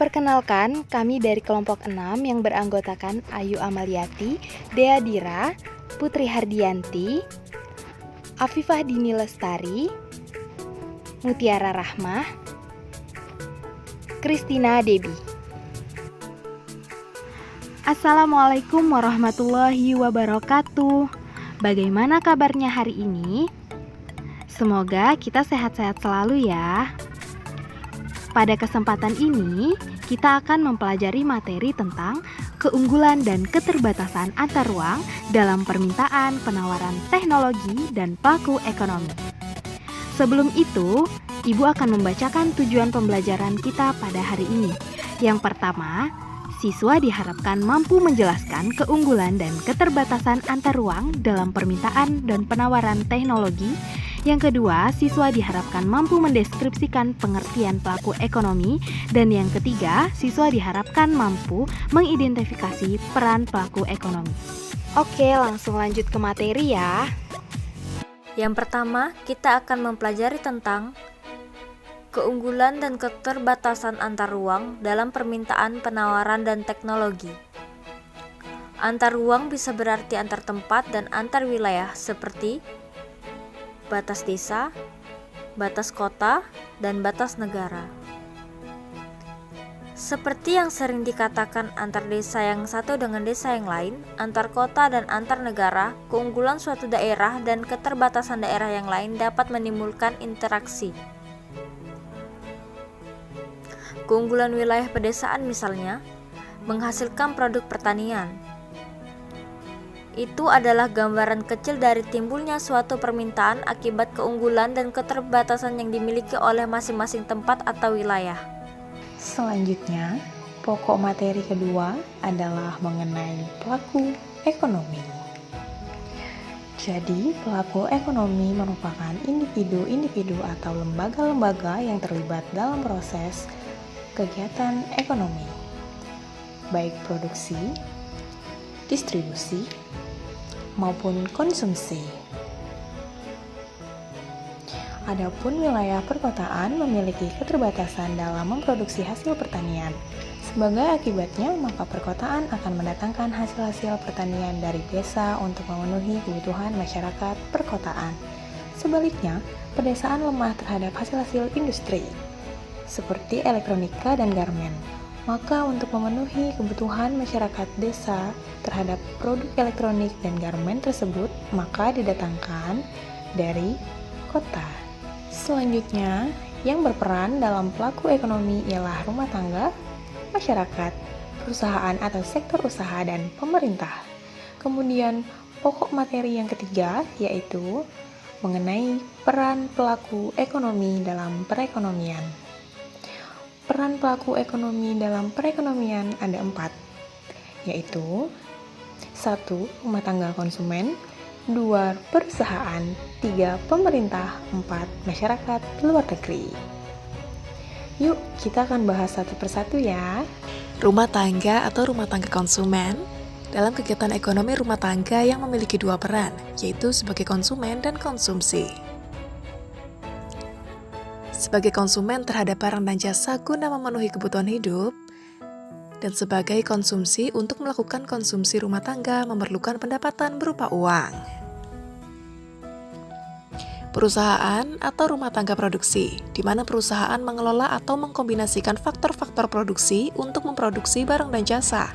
Perkenalkan, kami dari kelompok 6 yang beranggotakan Ayu Amaliati, Dea Dira, Putri Hardianti, Afifah Dini Lestari, Mutiara Rahmah, Kristina Debi. Assalamualaikum warahmatullahi wabarakatuh. Bagaimana kabarnya hari ini? Semoga kita sehat-sehat selalu ya. Pada kesempatan ini, kita akan mempelajari materi tentang keunggulan dan keterbatasan antar ruang dalam permintaan, penawaran teknologi, dan pelaku ekonomi. Sebelum itu, Ibu akan membacakan tujuan pembelajaran kita pada hari ini. Yang pertama, siswa diharapkan mampu menjelaskan keunggulan dan keterbatasan antar ruang dalam permintaan dan penawaran teknologi. Yang kedua, siswa diharapkan mampu mendeskripsikan pengertian pelaku ekonomi. Dan yang ketiga, siswa diharapkan mampu mengidentifikasi peran pelaku ekonomi. Oke, langsung lanjut ke materi ya. Yang pertama, kita akan mempelajari tentang keunggulan dan keterbatasan antar ruang dalam permintaan, penawaran, dan teknologi. Antar ruang bisa berarti antar tempat dan antar wilayah seperti batas desa, batas kota, dan batas negara. Seperti yang sering dikatakan antar desa yang satu dengan desa yang lain, antar kota dan antar negara, keunggulan suatu daerah dan keterbatasan daerah yang lain dapat menimbulkan interaksi. Keunggulan wilayah pedesaan misalnya, menghasilkan produk pertanian. Itu adalah gambaran kecil dari timbulnya suatu permintaan akibat keunggulan dan keterbatasan yang dimiliki oleh masing-masing tempat atau wilayah. Selanjutnya, pokok materi kedua adalah mengenai pelaku ekonomi. Jadi, pelaku ekonomi merupakan individu-individu atau lembaga-lembaga yang terlibat dalam proses kegiatan ekonomi, baik produksi, distribusi, maupun konsumsi. Adapun wilayah perkotaan memiliki keterbatasan dalam memproduksi hasil pertanian. Sebagai akibatnya, maka perkotaan akan mendatangkan hasil-hasil pertanian dari desa untuk memenuhi kebutuhan masyarakat perkotaan. Sebaliknya, pedesaan lemah terhadap hasil-hasil industri, seperti elektronika dan garmen. Maka untuk memenuhi kebutuhan masyarakat desa terhadap produk elektronik dan garmen tersebut, maka didatangkan dari kota. Selanjutnya, yang berperan dalam pelaku ekonomi ialah rumah tangga, masyarakat, perusahaan atau sektor usaha, dan pemerintah. Kemudian, pokok materi yang ketiga yaitu mengenai peran pelaku ekonomi dalam perekonomian. Peran pelaku ekonomi dalam perekonomian ada 4, yaitu 1. Rumah tangga konsumen, 2. Perusahaan, 3. Pemerintah, 4. Masyarakat luar negeri. Yuk, kita akan bahas satu persatu ya. Rumah tangga atau rumah tangga konsumen dalam kegiatan ekonomi rumah tangga yang memiliki 2 peran, yaitu sebagai konsumen dan konsumsi. Sebagai konsumen terhadap barang dan jasa guna memenuhi kebutuhan hidup, dan sebagai konsumsi untuk melakukan konsumsi rumah tangga memerlukan pendapatan berupa uang. Perusahaan atau rumah tangga produksi, di mana perusahaan mengelola atau mengkombinasikan faktor-faktor produksi untuk memproduksi barang dan jasa.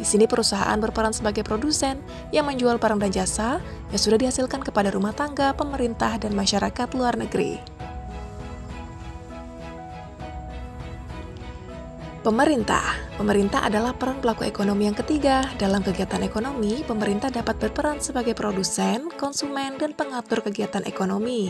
Di sini perusahaan berperan sebagai produsen yang menjual barang dan jasa yang sudah dihasilkan kepada rumah tangga, pemerintah, dan masyarakat luar negeri. Pemerintah adalah peran pelaku ekonomi yang ketiga. Dalam kegiatan ekonomi, pemerintah dapat berperan sebagai produsen, konsumen, dan pengatur kegiatan ekonomi.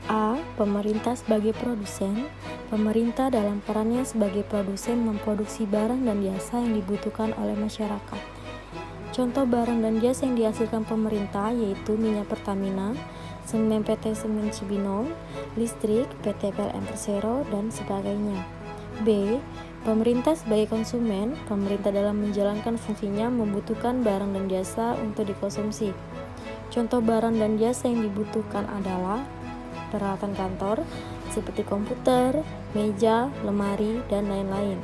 A. Pemerintah sebagai produsen. Pemerintah dalam perannya sebagai produsen memproduksi barang dan jasa yang dibutuhkan oleh masyarakat. Contoh barang dan jasa yang dihasilkan pemerintah yaitu minyak Pertamina, semen PT Semen Cibinong, listrik PT PLN Persero, dan sebagainya. B. Pemerintah sebagai konsumen. Pemerintah dalam menjalankan fungsinya membutuhkan barang dan jasa untuk dikonsumsi. Contoh barang dan jasa yang dibutuhkan adalah peralatan kantor, seperti komputer, meja, lemari, dan lain-lain.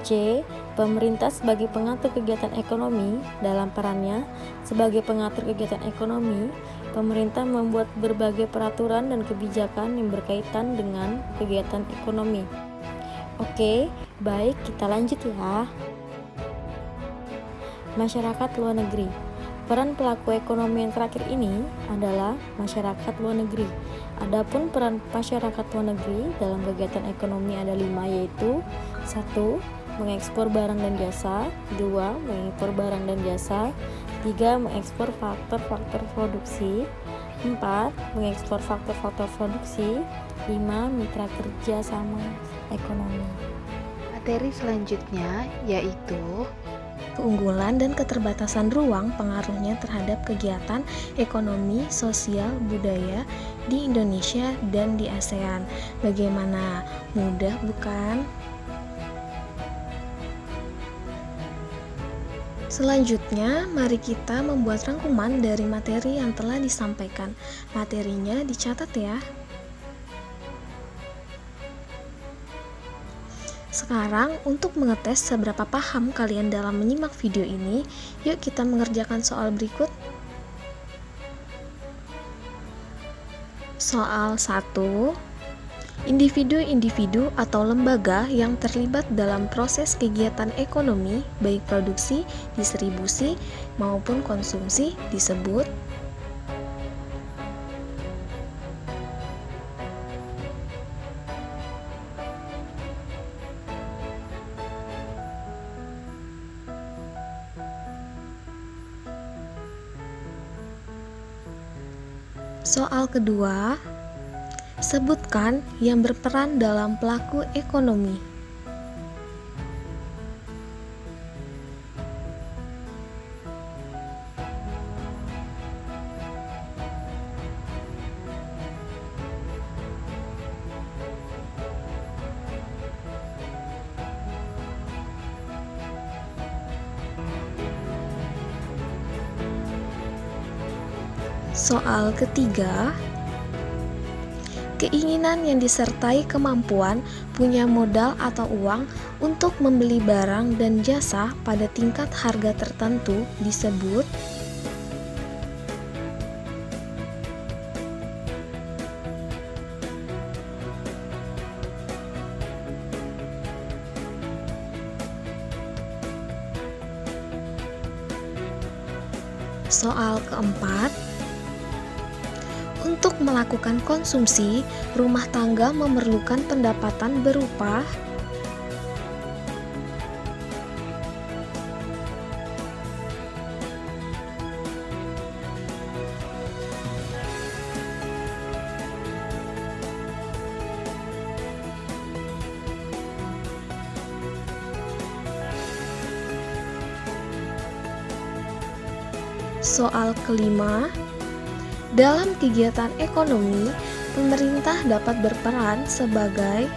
C. Pemerintah sebagai pengatur kegiatan ekonomi. Dalam perannya sebagai pengatur kegiatan ekonomi, pemerintah membuat berbagai peraturan dan kebijakan yang berkaitan dengan kegiatan ekonomi. Oke, baik, kita lanjut ya. Masyarakat luar negeri. Peran pelaku ekonomi yang terakhir ini adalah masyarakat luar negeri. Adapun peran masyarakat luar negeri dalam kegiatan ekonomi ada 5, yaitu 1. Mengekspor barang dan jasa, 2. Mengimpor barang dan jasa, 3. Mengekspor faktor-faktor produksi, 4. Mengekspor faktor-faktor produksi, 5. Mitra kerja sama ekonomi. Materi selanjutnya yaitu Keunggulan dan keterbatasan ruang pengaruhnya terhadap kegiatan ekonomi, sosial, budaya di Indonesia dan di ASEAN. Bagaimana? Mudah bukan? Selanjutnya, mari kita membuat rangkuman dari materi yang telah disampaikan. Materinya dicatat ya. Sekarang, untuk mengetes seberapa paham kalian dalam menyimak video ini, yuk kita mengerjakan soal berikut. Soal 1. Individu-individu atau lembaga yang terlibat dalam proses kegiatan ekonomi, baik produksi, distribusi, maupun konsumsi, disebut Soal kedua, sebutkan yang berperan dalam pelaku ekonomi. Soal ketiga, keinginan yang disertai kemampuan punya modal atau uang untuk membeli barang dan jasa pada tingkat harga tertentu disebut Soal keempat, untuk melakukan konsumsi, rumah tangga memerlukan pendapatan berupa Soal kelima, dalam kegiatan ekonomi, pemerintah dapat berperan sebagai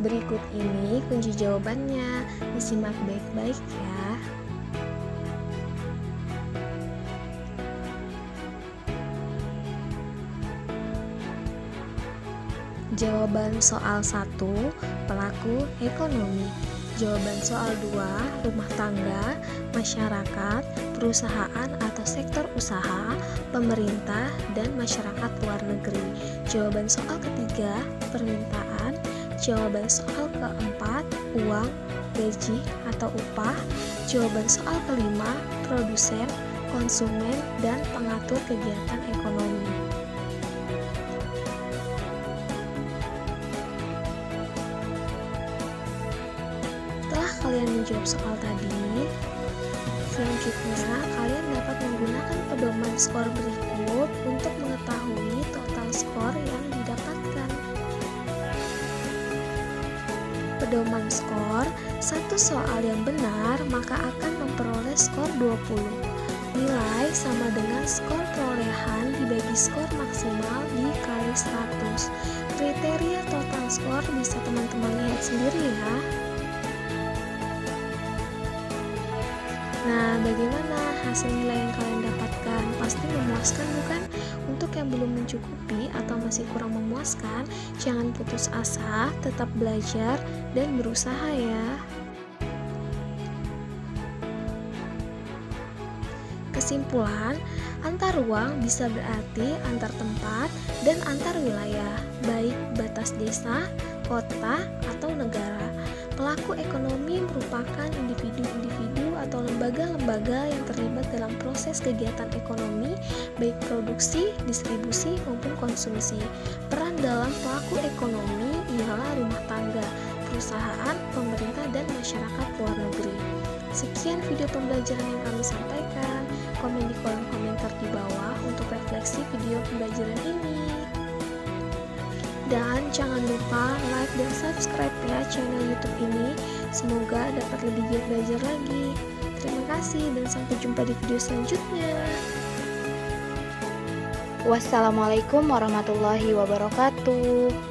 berikut ini kunci jawabannya, disimak baik-baik ya. Jawaban soal 1, pelaku ekonomi. Jawaban soal 2, rumah tangga, masyarakat, perusahaan atau sektor usaha, pemerintah, dan masyarakat luar negeri. Jawaban soal ketiga, permintaan. Jawaban soal keempat, uang, gaji, atau upah. Jawaban soal kelima, produsen, konsumen, dan pengatur kegiatan ekonomi. Kalian menjawab soal tadi, selanjutnya kalian dapat menggunakan pedoman skor berikut untuk mengetahui total skor yang didapatkan. Pedoman skor, satu soal yang benar maka akan memperoleh skor 20. Nilai sama dengan skor perolehan dibagi skor maksimal dikali 100. Kriteria total skor bisa teman-teman lihat sendiri ya. Nah, bagaimana hasil nilai yang kalian dapatkan? Pasti memuaskan bukan? Untuk yang belum mencukupi atau masih kurang memuaskan, jangan putus asa, tetap belajar dan berusaha ya. Kesimpulan, antar ruang bisa berarti antar tempat dan antar wilayah, baik batas desa, kota, atau negara. Pelaku ekonomi merupakan individu-individu atau lembaga-lembaga yang terlibat dalam proses kegiatan ekonomi, baik produksi, distribusi, maupun konsumsi. Peran dalam pelaku ekonomi ialah rumah tangga, perusahaan, pemerintah, dan masyarakat luar negeri. Sekian video pembelajaran yang kami sampaikan. Komen di kolom komentar di bawah untuk refleksi video pembelajaran ini. Dan jangan lupa like dan subscribe ya channel YouTube ini. Semoga dapat lebih giat belajar lagi. Terima kasih dan sampai jumpa di video selanjutnya. Wassalamualaikum warahmatullahi wabarakatuh.